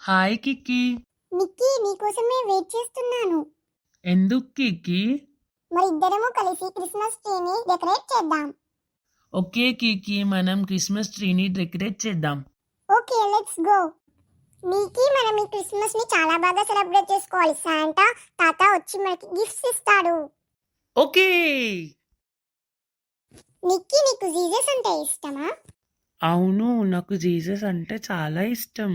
Hi కిక్కీ. Nikki, నీకోసమే wait చేస్తున్నాను. ఎందుకు కిక్కీ? మరి ఇద్దరము కలిసి క్రిస్మస్ ట్రీని డెకరేట్ చేద్దాం. ఓకే కిక్కీ, మనం క్రిస్మస్ ట్రీని డెకరేట్ చేద్దాం. Okay, let's go. నిక్కీ, మనం ఈ క్రిస్మస్ ని చాలా బాగా సెలబ్రేట్ చేసుకోవాలి. శాంటా తాత వచ్చి మనకి గిఫ్ట్స్ ఇస్తాడు. ఓకే. నిక్కీ, నీకు జీసస్ అంటే ఇష్టమా? అవును, నాకు జీసస్ అంటే చాలా ఇష్టం.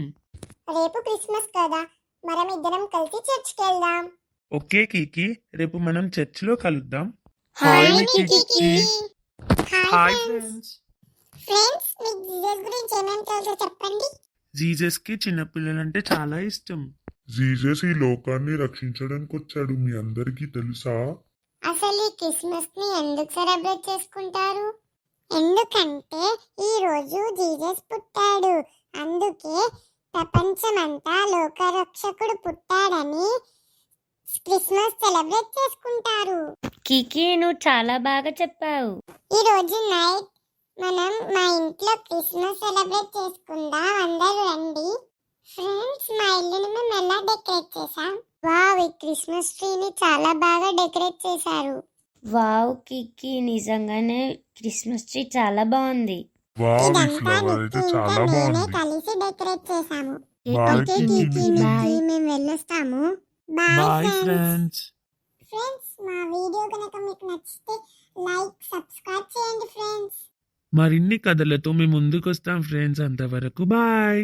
రేపు క్రిస్మస్ కదా, మనం ఇద్దరం కలిసి చర్చ్కి వెళ్దాం. ఓకే కిక్కీ, రేపు మనం చర్చిలో కలుద్దాం. Hi Kikki. Hi friends. Friends, మీకు జీసస్ గురించి ఏమేమి తెలుసో చెప్పండి. జీసస్ కి చిన్నపిల్లలంటే చాలా ఇష్టం. జీసస్ ఈ లోకాన్ని రక్షించడానికి వచ్చాడు, మీ అందరికీ తెలుసా? అసలు ఈ క్రిస్మస్ ని ఎందుకు సెలబ్రేట్ చేసుకుంటారు? ఎందుకంటే ఈ రోజు జీసస్ పుట్టాడు. అందుకే ప్రపంచమంతా లోకరక్షకుడు పుట్టాడని క్రిస్మస్ సెలబ్రేట్ చేసుకుంటారు. కికి, నువ్వు చాలా బాగా చెప్పావు. ఈ రోజు నైట్ మనం మా ఇంట్లో క్రిస్మస్ సెలబ్రేట్ చేసుకుందాం. అందరూ రండి. ఫ్రెండ్స్, మా ఇల్లుని మేము ఎలా డెకరేట్ చేసాం? వావ్, ఈ క్రిస్మస్ ట్రీని చాలా బాగా డెకరేట్ చేశారు. వావ్ కికి, నిజంగానే క్రిస్మస్ ట్రీ చాలా బాగుంది. వావ్, ఈ ఇదంతా ఫ్లవర్ అయితే నిక్కీ ఇంకా చాలా నేనే బాగుంది. కలిసి డెకరేట్ చేశాము. Bye okay Kikki. Kikki, Nikki, మేము వెళ్ళొస్తాము. Bye bye friends. Friends. Friends, మా వీడియో కనుక మీకు నచ్చితే లైక్, సబ్స్క్రైబ్ చేయండి ఫ్రెండ్స్. మరిన్ని కథలతో మేము ముందుకు వస్తాం ఫ్రెండ్స్. అంతవరకు బాయ్.